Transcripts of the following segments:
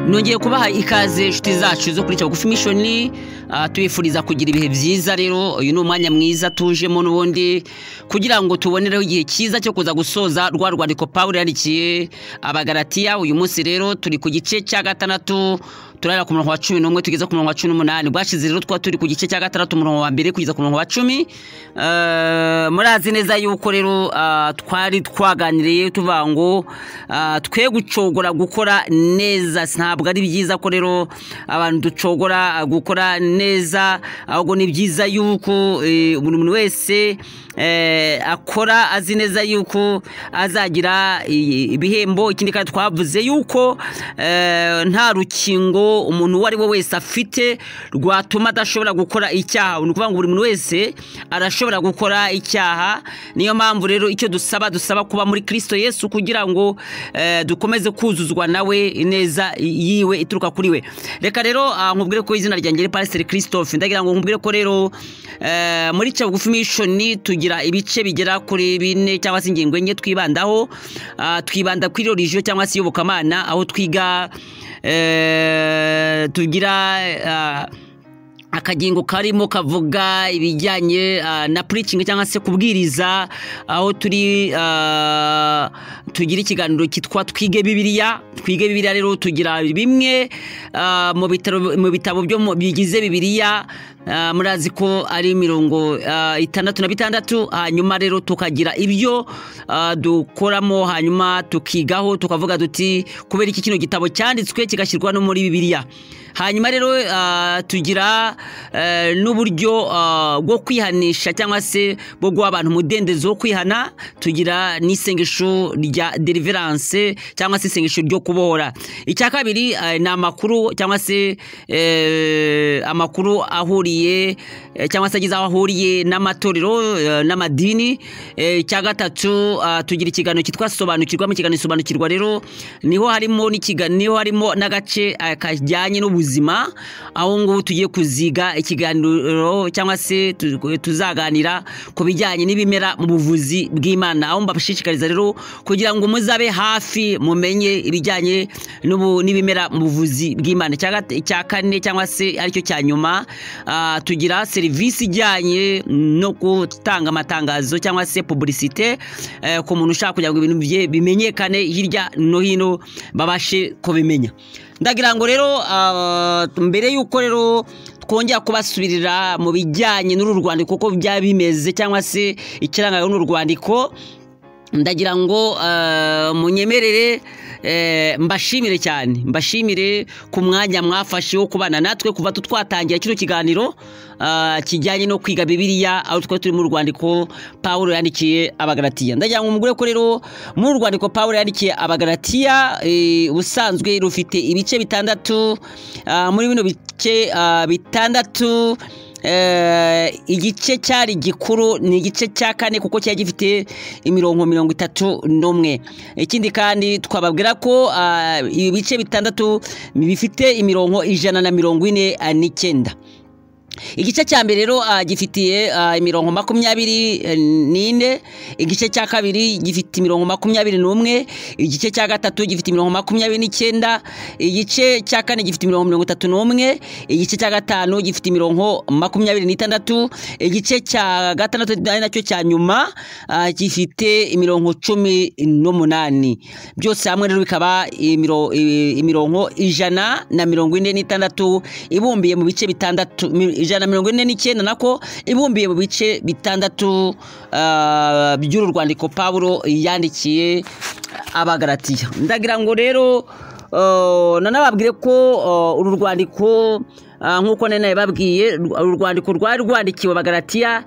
nongeye kubaha ikaze inshuti zacu zo kuri Bugufi Mission tubifuriza kugira ibihe byiza. Rero uyu ni umwanya mwiza tujemo n'ubundi kugira ngo tubonereho igihe cyiza cyo kuza gusoza rwandiko Pawulo yandikiye Abagalatiya. Uyu munsi rero turi ku gice cya gatandatu turara ku murongo wa 11 tugeza ku murongo wa 18. Bwashize rero turi ku gice cya gatandatu umurongo wa 2 kugeza ku murongo wa 10. Murazi neza yuko rero twari twaganiriye tuvuga ngo twe gucogora gukora neza. Ntabwo ari byiza ko rero abantu ducogora gukora neza, ahubwo ni byiza yuko umuntu wese akora azi neza yuko azagira ibihembo. Ikindi kandi twavuze yuko nta rukingo umuntu wari we wese afite rwatuma adashobora gukora icyaha. Ni ukuvuga ngo buri muntu wese arashobora gukora icyaha. Niyo mpamvu rero icyo dusaba kuba muri Kristo Yesu kugira ngo dukomeze kuzuzwa nawe neza yiwe ituruka kuri we. Reka rero nkubwire ko izina ryanjye ari Pastor Christophe. Ndagira ngo nkubwire ko rero muri Bugufi Mission tugira ibice bigera kuri 4 cyangwa se ingingo enye twibandaho. Twibanda kuri religion cyangwa se iyobokamana, aho twiga tugira akagingo karimo kavuga ibijyanye na preaching cyangwa se kubwiriza, aho tugira ikiganiro kitwa twige Bibiliya. Twige Bibiliya rero tugira bimwe mu bitabo byo bigize Bibiliya. Murazi ko ari 66. Hanyuma rero tukagira ibyo dukoramo, hanyuma tukigaho tukavuga duti kubera iki kino gitabo cyanditswe kigashyirwa no muri Bibiliya. Hanyuma rero tugira n'uburyo bwo kwihanisha cyangwa se bwo guha abantu umudendezo wo kwihana. Tugira n'isengesho rya deliverance cyangwa se isengesho ryo kubohora. Icya kabiri ni amakuru cyangwa se amakuru ahuriye cyangwa se agize aho ahuriye n'amatorero n'amadini. Icya gatatu tugira ikiganiro kitwa sobanukirwa. Mu kiganiro sobanukirwa rero niho harimo n'agace kajyanye n'ubuzima, aho ngo tugiye kuziga ikiganiro cyangwa se tuzaganira ku bijyanye n'ibimera mu buvuzi bw'Imana, aho mbashishikariza rero kugira ngo muzabe hafi mumenye ibijyanye n'ibimera mu buvuzi bw'Imana. Icya kane cyangwa se aricyo cya nyuma tugira serivisi ijyanye no gutanga amatangazo cyangwa se publicité ku muntu ushaka kugira ngo ibintu bye bimenyekane hirya no hino babashe kubimenya. Ndagira ngo rero mbere yuko rero twongera kubasubirira mu bijyanye n'uru rwandiko ko bya bimeze cyangwa se ikirangayo n'uru rwandiko, ndagira ngo munyemerere mbashimire cyane, mbashimire ku mwanya mwafashe wo kubana natwe kuva twatangira kino kiganiro kijyanye no kwiga Bibiliya, aho turi mu rwandiko Pawulo yandikiye Abagalatiya. Ndagira ngo mugure ko rero mu rwandiko Pawulo yandikiye Abagalatiya ubusanzwe rufite ibice bitandatu. Muri bino bice bitandatu igice cyari gikuru ni igice cya kane kuko cyari gifite imirongo 31. Ikindi kandi twababwira ko ibi bice bitandatu bifite imirongo 149. Igice cya mbere rero gifitiye imirongo 24. Igice cya kabiri gifite imirongo 21. Igice cya gatatu gifite imirongo 29. Igice cya kane gifite imirongo 31. Igice cya gatanu gifite imirongo 26. Igice cya gatandatu nacyo cya nyuma gifite imirongo 18. Byose hamwe rero bikaba imirongo 146 ibumbiye mu bice bitandatu. 149 nako ibumbiye mu bice bitandatu by'uru rwandiko Pawulo yandikiye Abagalatiya. Ndagira ngo rero nanababwire ko uru rwandiko nkuko nene babwiye, uru rwandiko rwari rwandikiwe Abagalatiya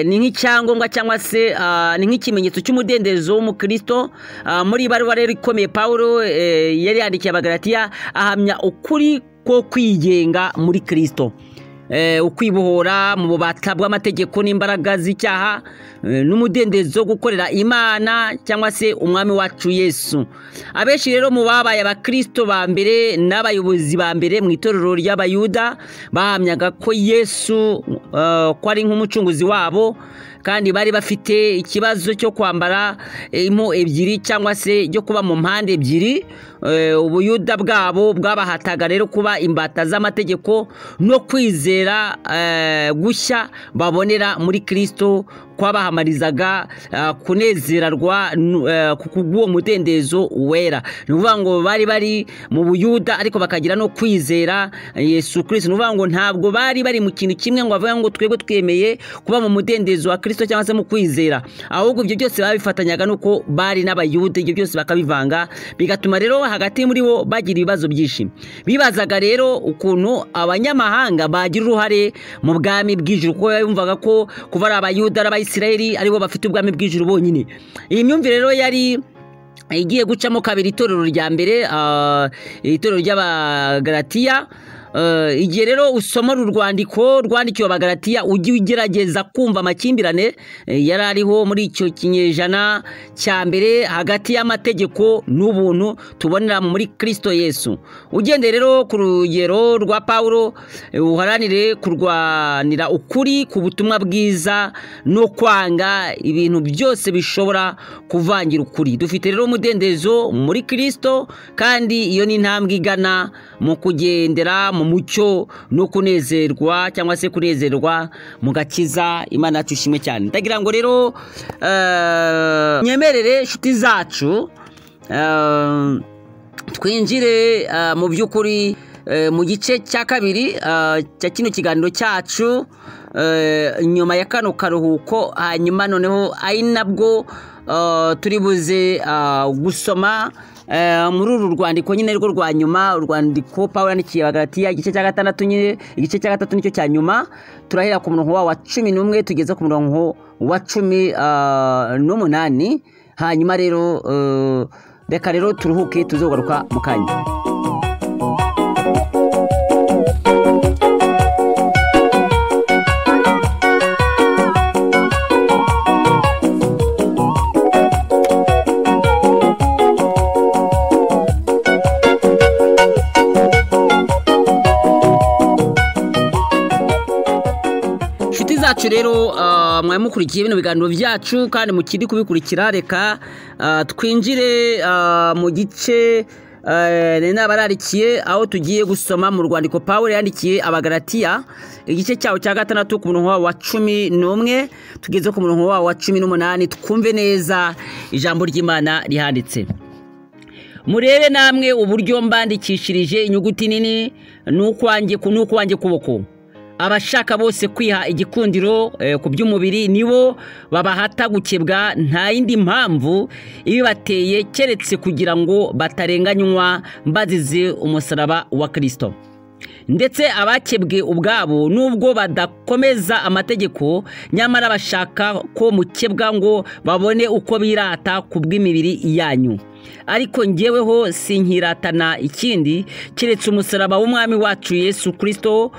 ni nk'icyangombwa cyangwa se ni nk'ikimenyetso cy'umudendezo w'umukristo. Muri ibaruwa rero ikomeye Pawulo yari yandikiye Abagalatiya ahamya ukuri ko kwigenga muri Kristo, ukwibohora mu bubata bw'amategeko n'imbaraga z'icyaha n'umudendezo gukorera Imana cyangwa se umwami wacu Yesu. Abenshi rero mu babaye abakristo ba mbere n'abayobozi ba mbere mu itorero ry'Abayuda bahamyaga ko Yesu ko ari nk'umucunguzi wabo kandi bari bafite ikibazo cyo kwambara impu ebyiri cyangwa se cyo kuba mu mpande ebyiri. Ubuyuda bwabo bwabahataga rero kuba imbata z'amategeko no kwizera gushya babonera muri Kristo kwabahamarizaga kunezerarwa kubw'uwo mudendezo wera. Ni ukuvuga ngo bari mu buyuda ariko bakagira no kwizera Yesu Kristo. Ni ukuvuga ngo ntabwo bari mu kintu kimwe ngo bavuga ngo twebwe twemeye kuba mu mudendezo wa Kristo cyangwa se mu kwizera, ahubwo ibyo byose babifatanyaga nuko bari n'abayuda, ibyo byose bakabivanga, bigatuma rero hagati muri bo bagira ibibazo byinshi. Bibazaga rero ukuntu abanyamahanga bagira uruhare mu bwami bw'ijuru, kuko yumvaga ko kuva ari abayuda n'abayisiraheli aribo bafite ubwami bw'ijuru bonyine. Iyi myumvire rero yari igiye gucamo kabiri itorero rya mbere, itorero ry'Abagalatiya. Igihe rero usoma urwandiko rwandikiwe Abagalatiya ujye ugerageza kumva amakimbirane yari ariho muri icyo kinyejana cya mbere hagati y'amategeko n'ubuntu tubonera muri Kristo Yesu. Ugende rero ku rugero rwa Pawulo, uharanire kurwanira ukuri ku butumwa bwiza no kwanga ibintu byose bishobora kuvangira ukuri. Dufite rero umudendezo muri Kristo, kandi iyo ni intambwe igana mu kugendera mu mucyo no kunezerwa cyangwa se kunezerwa mu gakiza. Imana yacu ishimwe cyane. Ndagira ngo rero nyemerere inshuti zacu twinjire mu by'ukuri mu gice cya kabiri cya kino kiganiro cyacu nyuma ya kano karuhuko, hanyuma noneho ari nabwo turi buze gusoma muri uru rwandiko nyine rwo rwa nyuma, urwandiko Pawulo yandikiye Abagalatiya igice cya 6 nyine, igice cya 3 nicyo cya nyuma. Turahera ku murongo wa 11 tugeze ku murongo wa 18. Hanyuma rero reka rero turuhuke, tuzogaruka mu kanya. Rero mwamukurikiye bino biganiro byacu kandi mukiri kubikurikira, reka twinjire mu gice n'abararikiye aho tugiye gusoma mu rwandiko Pawulo yandikiye Abagalatiya igice cyawo cya 6 ku murongo wa 11 tugeze ku murongo wa 18. Twumve neza ijambo ry'Imana rihanditse. Murebe namwe uburyo mbandikishirije inyuguti nini n'ukwanjye kuboko. Abashaka bose kwiha igikundiro ku by'umubiri nibo babahata gukebwa, nta yindi mpamvu ibibateye keretse kugira ngo batarenganywa bazize umusaraba wa Kristo. Ndetse abakebwe ubwabo nubwo badakomeza amategeko, nyamara bashaka ko mukebwa ngo babone uko birata ku bw'imibiri yanyu. Ariko njyeweho sinkiratana ikindi keretse umusaraba w'umwami wacu Yesu Kristo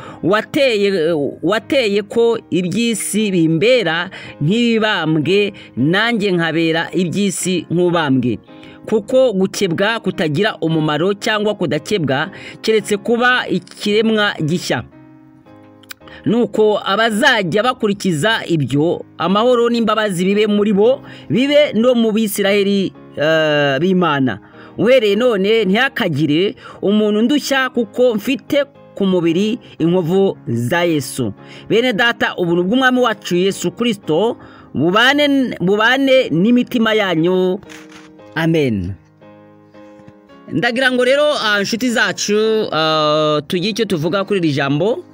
wateye ko iby'isi bimbera nk'ibibambwe, nanjye nkabera iby'isi nk'ubambwe. Kuko gukebwa kutagira umumaro cyangwa kudakebwa keretse kuba ikiremwa gishya. Nuko abazajya bakurikiza ibyo, amahoro n'imbabazi bibe muri bo, bibe no mu Bisiraheli b'Imana. Uhereye none ntihakagire umuntu ndushya, kuko mfite ku mubiri inkovu za Yesu. Bene data, ubuntu bw'umwami wacu Yesu Kristo bubane n'imitima yanyu. Amen. Ndagira ngo rero inshuti zacu tugiye icyo tuvuga kuri iri jambo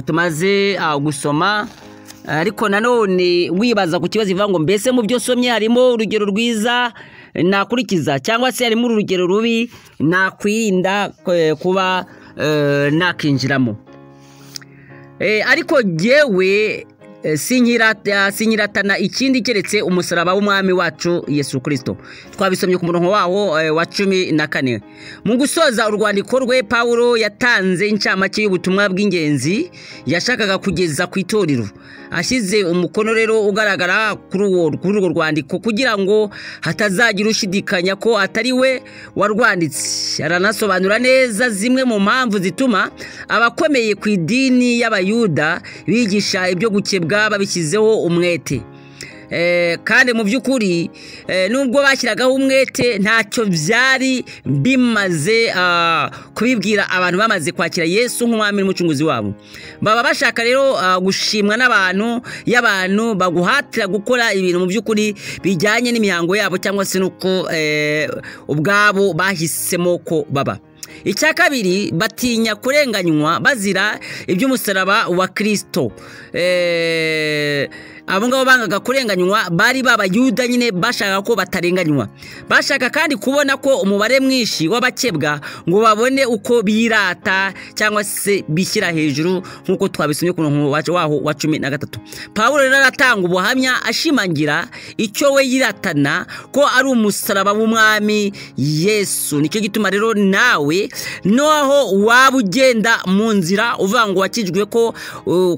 tumaze gusoma, ariko nanone wibaza ku kibazo ivuga ngo mbese mu byo somye harimo urugero rwiza nakurikiza, cyangwa se harimo urugero rubi nakwirinda kuba nakinjiramo. Ariko jyewe sinyiratana ikindi keretse umusaraba w'umwami wacu Yesu Kristo. Twabisomye ku murongo waho wa 14. Mu gusoza urwandiko rwe, Pawulo yatanze incamake y'ubutumwa bw'ingenzi yashakaga kugeza ku itorero. ashize umukono rero ugaragara kuri urwo rwandiko kugira ngo hatazagira ushidikanya ko atari we warwanditse. Aranasobanura neza zimwe mu mpamvu zituma abakomeye ku idini y'Abayuda bigisha ibyo gukebwa babishyizeho umwete. Kandi mu by'ukuri nubwo bashyiragaho umwete ntacyo byari bimaze kubibwira abantu bamaze kwakira Yesu nk'umwami n'umucunguzi wabo. Baba bashaka rero gushimwa y'abantu baguhatira gukora ibintu mu by'ukuri bijyanye n'imihango yabo cyangwa se nuko ubwabo bahisemo ko baba. Icya kabiri, batinya kurenganywa bazira iby'umusaraba wa Kristo. Abo ngabo bangaga kurenganywa bari b'Abayuda nyine bashaka ko batarenganywa. Bashaka kandi kubona ko umubare mwinshi w'abakebwa ngo babone uko birata cyangwa se bishyira hejuru nk'uko twabisomye ku murongo waho wa 13. Pawulo rero aratanga ubuhamya ashimangira icyo we yiratana ko ari umusaraba w'umwami Yesu. Nicyo gituma rero nawe noho waba ugenda mu nzira uvuga ngo wakijijwe ko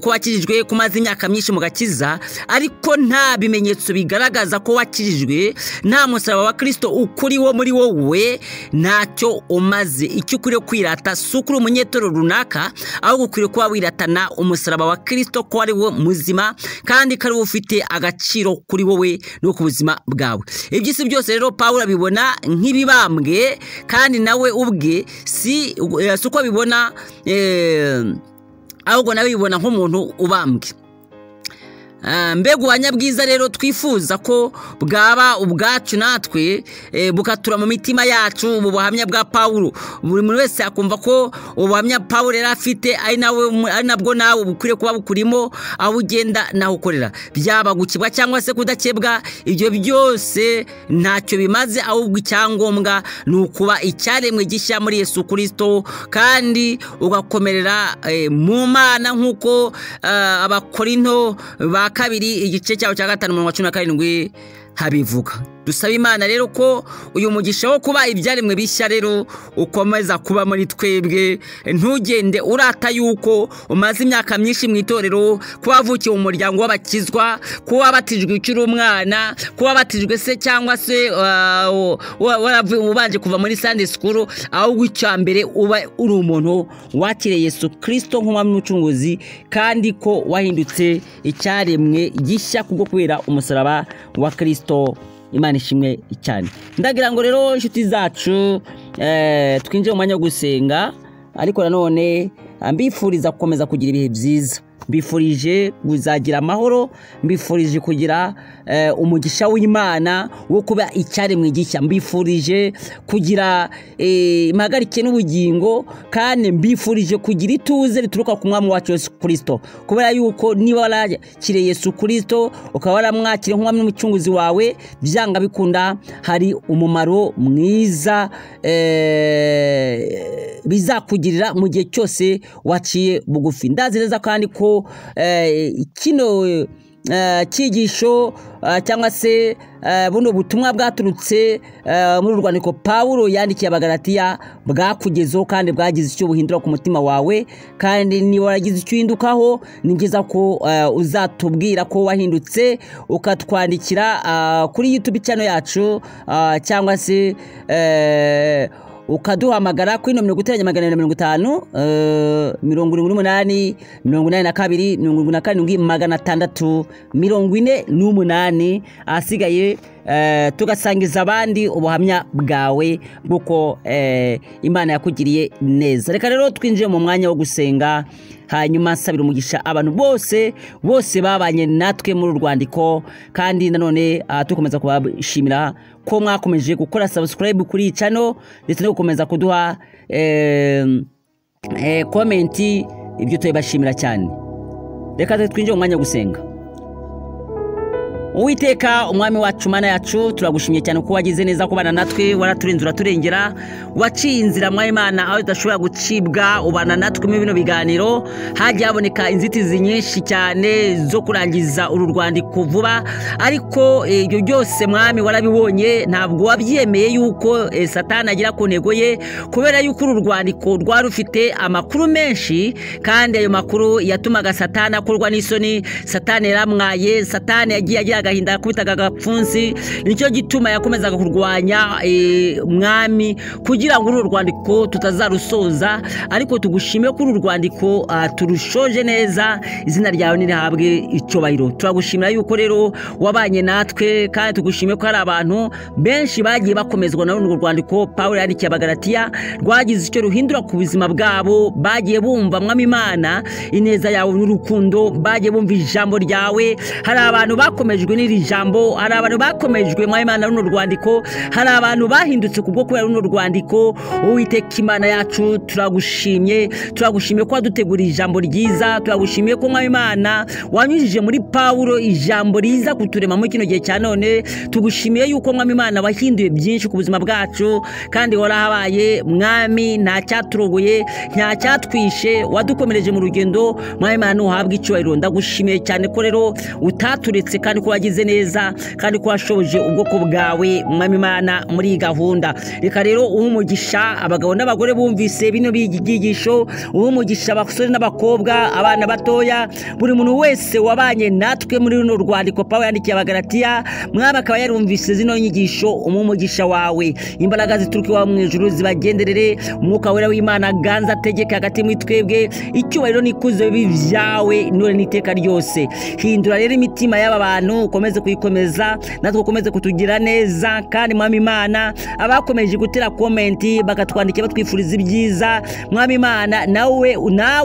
wakijijwe kumaze imyaka myinshi mu gakiza, ariko nta bimenyetso bigaragaza ko wakijijwe, nta musaraba wa Kristo ukuri wo muri wowe, ntacyo umaze. Icyo ukwiye kwirata si ukuri umunyetoro runaka, ahubwo ukwiye kuba wiratana umusaraba wa Kristo ko ari wo muzima kandi ko ari wo ufite agaciro kuri wowe no ku buzima bwawe. Iby'isi byose rero Pawulo abibona nk'ibibambwe, kandi nawe ubwe si uko abibona, ahubwo nawe bibona nk'umuntu ubambwe. Mbega ubuhamya bwiza rero twifuza ko bwaba ubwacu natwe bukatura mu mitima yacu. Ubu buhamya bwa Pawulo buri muntu wese akumva ko ubuhamya Pawulo yari afite ari nabwo nawe bukwiriye kuba bukurimo, aho ugenda naho ukorera. Byaba gukebwa cyangwa se kudakebwa, ibyo byose ntacyo bimaze, ahubwo icyangombwa ni ukuba icyaremwe gishya muri Yesu Kristo kandi ugakomerera mu Mana nk'uko Abakorinto ba kabiri igice cyawo cya 5:17 habivuga. Dusaba Imana rero ko uyu mugisha wo kuba ibyaremwe bishya rero ukomeza kuba muri twebwe. Ntugende urata yuko umaze imyaka myinshi mu itorero, kuba wavukiye mu muryango w'abakizwa, kuba wabatijwe ukiri umwana, kuba wabatijwe se cyangwa se ubanje kuva muri Sunday school, ahubwo icya mbere uba uri umuntu wakiriye Yesu Kristo nk'umwami n'umucunguzi, kandi ko wahindutse icyaremwe gishya kubwo kubera umusaraba wa Kristo. Imana ishimwe cyane. Ndagira ngo rero inshuti zacu twinjire mu mwanya wo gusenga, ariko nanone mbifuriza gukomeza kugira ibihe byiza. Mbifurije kuzagira amahoro, mbifurije kugira umugisha w'Imana wo kuba icyaremwe gishya, mbifurije kugira impagarike n'ubugingo, kandi mbifurije kugira ituze rituruka ku mwami wacu Yesu Kristo, kubera yuko niba warakiriye Yesu Kristo ukaba waramwakiriye nk'umwami n'umucunguzi wawe, byanga bikunda hari umumaro mwiza bizakugirira mu gihe cyose waciye bugufi. Ndazi neza kandi ko kino cyigisho cyangwa se buno butumwa bwaturutse muri urwandiko Pawulo yandikiye Abagalatiya bwakugezeho kandi bwagize icyo buhindura ku mutima wawe, kandi niba waragize icyo uhindukaho ni byiza ko uzatubwira ko wahindutse, ukatwandikira kuri YouTube channel yacu cyangwa se ukaduhamagara kuri 750 78 82 648 asigaye tugasangiza abandi ubuhamya bwawe bw'uko Imana yakugiriye neza. Reka rero twinjiye mu mwanya wo gusenga, hanyuma nsabira umugisha abantu bose babanye natwe muri urwandiko, kandi nanone tukomeza kubashimira ko mwakomeje gukora subscribe kuri iyi channel ndetse no gukomeza kuduha comment. Ibyo tubashimira cyane. Reka twinjiye mu mwanya wo gusenga. Uwiteka umwami wacu mana yacu turagushimye cyane ko wagize neza kubana natwe waraturinze uraturengera waciye inzira mwami Imana aho tudashobora gucibwa ubana natwe mu bino biganiro hajya haboneka inzitizi nyinshi cyane zo kurangiza uru rwandiko vuba ariko ibyo byose mwami warabibonye ntabwo wabyemeye yuko Satani agira ku ntego ye kubera yuko uru rwandiko rwari rufite amakuru menshi kandi ayo makuru yatumaga Satani akorwa n'isoni Satani yaramwaye Satani yagiye agira agahinda yakubitaga agapfunsi nicyo gituma yakomezaga kurwanya mwami kugira ngo uru rwandiko tutazarusoza ariko tugushime ko uru rwandiko turushoje neza izina ryawe nirihabwe icyubahiro turagushimira yuko rero wabanye natwe kandi tugushime ko hari abantu benshi bagiye bakomezwa na uru rwandiko Pawulo yandikiye Abagalatiya rwagize icyo ruhindura ku buzima bwabo bagiye bumva mwami Imana ineza yawe n'urukundo bagiye bumva ijambo ryawe hari abantu bakomejwe n'iri jambo hari abantu bakomejwe mwami Imana runo rwandiko hari abantu bahindutse kubwo kubera runo rwandiko Uwiteka Imana yacu turagushimye ko waduteguriye ijambo ryiza turagushimiye ko mwami Imana wanyujije muri Pawulo ijambo riza kuturema muri kino gihe cya none tugushimiye yuko mwami Imana wahinduye byinshi ku buzima bwacu kandi warahabaye mwami nta cyaturogoye nta cyatwishe wadukomereje mu rugendo mwami Imana uhabwe icyubahiro ndagushimiye cyane ko rero utaturetse kandi ko wagize neza kandi ko washoboje ubwoko bwawe mwami Imana muri gahunda reka rero umugisha abagabo n'abagore bumvise bino byigisho umugisha abasore n'abakobwa abana batoya buri muntu wese wabanye natwe muri runo rwandiko Pawulo yandikiye Abagalatiya mwaba akaba yarumvise zino nyigisho umugisha wawe imbaraga zituruka iwawe mu ijuru zibagenderere umwuka wera w'Imana ganza ategeke hagati muri twebwe icyubahiro n'ikuzo bivyawe none n'iteka ryose hindura rero imitima y'aba bantu ukomeze kuyikomeza natwe ukomeze kutugira neza kandi mwami Imana abakomeje gutera comment bakatwandikira batwifuriza ibyiza mwami Imana nawe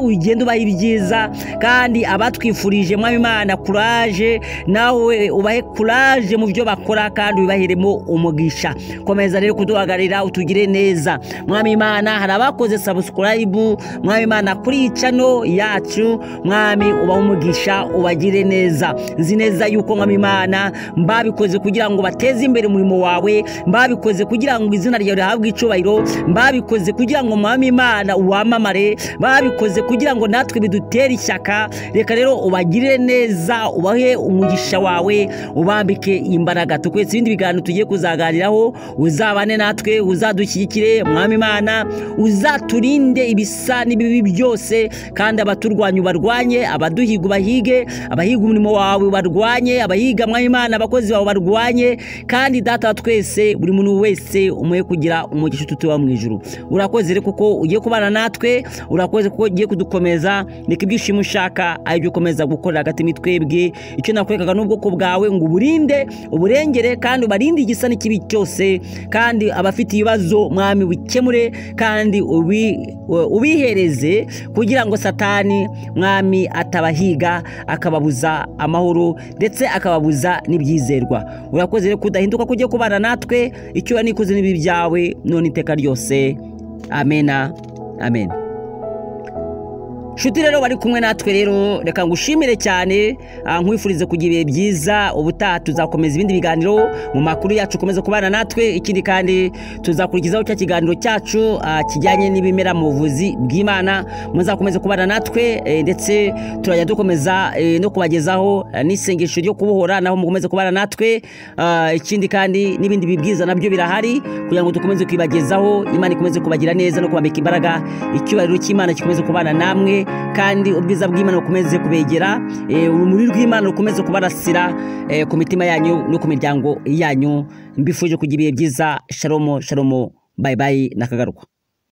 ugenda ubaha ibyiza kandi abatwifurije mwami Imana courage nawe ubahe courage mu byo bakora kandi ubahiremo umugisha komeza rero kuduhagarira utugire neza mwami Imana hari abakoze subscribe mwami Imana kuri channel yacu mwami ubahe umugisha ubagire neza nzi neza yuko mwami Imana mbabikoze kugira ngo bateze imbere umurimo wawe mbabikoze kugira ngo izina ryawe rihabwe icyubahiro mbabikoze kugira ngo mwami Imana uwamamare babikoze kugira ngo natwe bidutere ishyaka reka rero ubagire neza ubahe umugisha wawe ubambike imbaraga tukwetse ibindi biganiro tugiye kuzaganiraho uzabane natwe uzadushyigikire mwami Imana uzaturinde ibisa n'ibibi byose kandi abaturwanya ubarwanye abaduhiga ubahige abahiga umurimo wawe barwanye abahiga mwami Imana abakozi bawe barwanye kandi data twese buri muntu wese umuhe kugira umugisha tutuba mu ijuru urakoze rero kuko ugiye kubana natwe urakoze kuko ugiye kudukomeza nika ibyishimo ushaka ayibyo ukomeza gukorera hagati mitwebwe icyo nakwekaga n'ubwoko bwawe ngo uburinde uburengere kandi ubarinde igisa n'ikibi cyose kandi abafite ibibazo mwami bikemure kandi ubihereze kugira ngo Satani mwami atabahiga akababuza amahoro ndetse akababuza n'ibyizerwa urakoze rero kudahinduka kujye kubana natwe icyo nikuze n'ibi byawe none iteka ryose amena amen Shuti rero bari kumwe natwe rero reka ngushimire cyane nkwifurize kugira ibihe byiza ubutaha tuzakomeza ibindi biganiro mu makuru yacu komeza kubana natwe ikindi kandi tuzakurikizaho cya kiganiro cyacu kijyanye n'ibimera mu buvuzi bw'Imana muzakomeza kubana natwe ndetse turajya dukomeza no kubagezaho n'isengesho ryo kubohora naho mukomeze kubana natwe ikindi kandi n'ibindi bibwiza nabyo birahari kugira ngo dukomeze kwibagezaho Imana ikomeze kubagira neza no kubambika imbaraga icyubahiro cy'Imana gikomeze kubana namwe kandi ubwiza bw'Imana bukomeze kubegera urumuri rw'Imana rukomeze kubarasira ku mitima yanyu no ku miryango yanyu mbifuje kugira ibihe byiza shalom bye bye nakagaruka